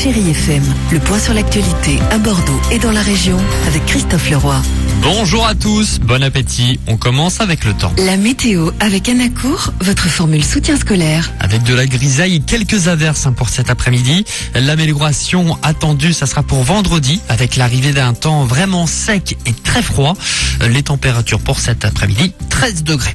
Chérie FM. Le point sur l'actualité à Bordeaux et dans la région avec Christophe Leroy. Bonjour à tous, bon appétit. On commence avec le temps. La météo avec Anacourt, votre formule soutien scolaire. Avec de la grisaille et quelques averses pour cet après-midi. L'amélioration attendue, ça sera pour vendredi avec l'arrivée d'un temps vraiment sec et très froid. Les températures pour cet après-midi, 13 degrés.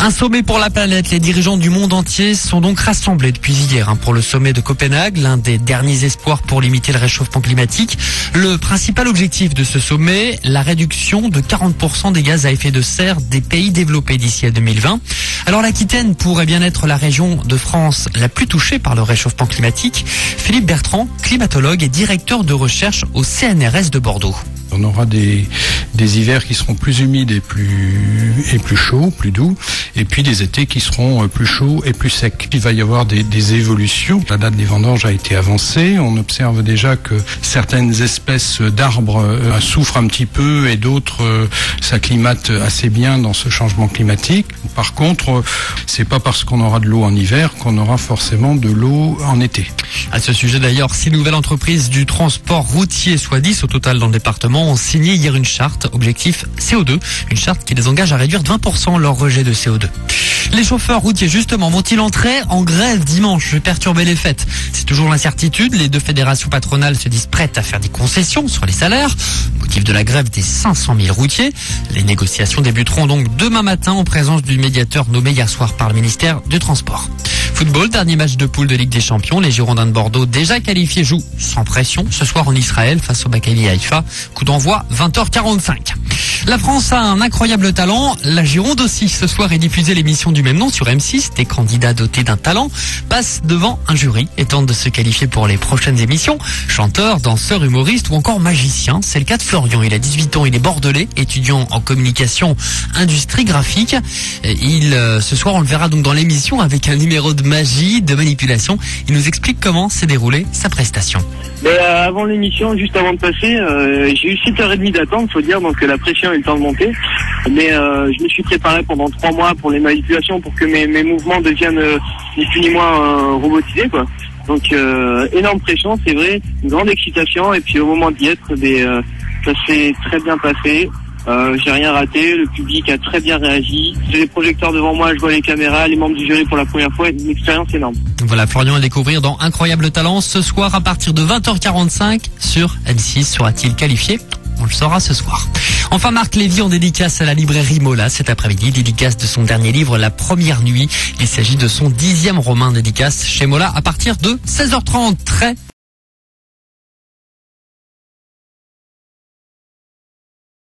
Un sommet pour la planète. Les dirigeants du monde entier sont donc rassemblés depuis hier pour le sommet de Copenhague, l'un des derniers espoirs pour limiter le réchauffement climatique. Le principal objectif de ce sommet, la réduction de 40% des gaz à effet de serre des pays développés d'ici à 2020. Alors l'Aquitaine pourrait bien être la région de France la plus touchée par le réchauffement climatique. Philippe Bertrand, climatologue et directeur de recherche au CNRS de Bordeaux. On aura des hivers qui seront plus humides et plus chauds, plus doux, et puis des étés qui seront plus chauds et plus secs. Il va y avoir des évolutions. La date des vendanges a été avancée. On observe déjà que certaines espèces d'arbres souffrent un petit peu et d'autres s'acclimatent assez bien dans ce changement climatique. Par contre, c'est pas parce qu'on aura de l'eau en hiver qu'on aura forcément de l'eau en été. À ce sujet d'ailleurs, 6 nouvelles entreprises du transport routier, soit 10 au total dans le département, ont signé hier une charte, objectif CO2, une charte qui les engage à réduire de 20% leur rejet de CO2. Les chauffeurs routiers, justement, vont-ils entrer en grève dimanche? Je vais perturber les fêtes. C'est toujours l'incertitude. Les deux fédérations patronales se disent prêtes à faire des concessions sur les salaires. Motif de la grève des 500 000 routiers. Les négociations débuteront donc demain matin en présence du médiateur nommé hier soir par le ministère du Transport. Football, dernier match de poule de Ligue des Champions. Les Girondins de Bordeaux, déjà qualifiés, jouent sans pression ce soir en Israël face au Maccabi Haïfa. Coup d'envoi 20h45. La France a un incroyable talent. La Gironde aussi. Ce soir est diffusée l'émission du même nom sur M6. Des candidats dotés d'un talent passent devant un jury et tentent de se qualifier pour les prochaines émissions. Chanteurs, danseurs, humoristes ou encore magiciens. C'est le cas de Florian. Il a 18 ans. Il est bordelais, étudiant en communication, industrie graphique. Ce soir, on le verra donc dans l'émission avec un numéro de magie, de manipulation. Il nous explique comment s'est déroulée sa prestation. Avant l'émission, juste avant de passer, j'ai eu 7h30 d'attente, faut dire, donc la pression a eu le temps de monter. Mais je me suis préparé pendant 3 mois pour les manipulations, pour que mes mouvements deviennent ni plus ni moins robotisés, quoi. Donc énorme pression, c'est vrai, une grande excitation, et puis au moment d'y être, ça s'est très bien passé. J'ai rien raté, le public a très bien réagi. J'ai les projecteurs devant moi, je vois les caméras, les membres du jury pour la première fois, une expérience énorme. Voilà, Florian à découvrir dans Incroyable Talent ce soir à partir de 20h45 sur M6. Sera-t-il qualifié? On le saura ce soir. Enfin, Marc Lévy en dédicace à la librairie Mola cet après-midi. Dédicace de son dernier livre, La Première Nuit. Il s'agit de son 10e roman dédicace chez Mola à partir de 16h30. Très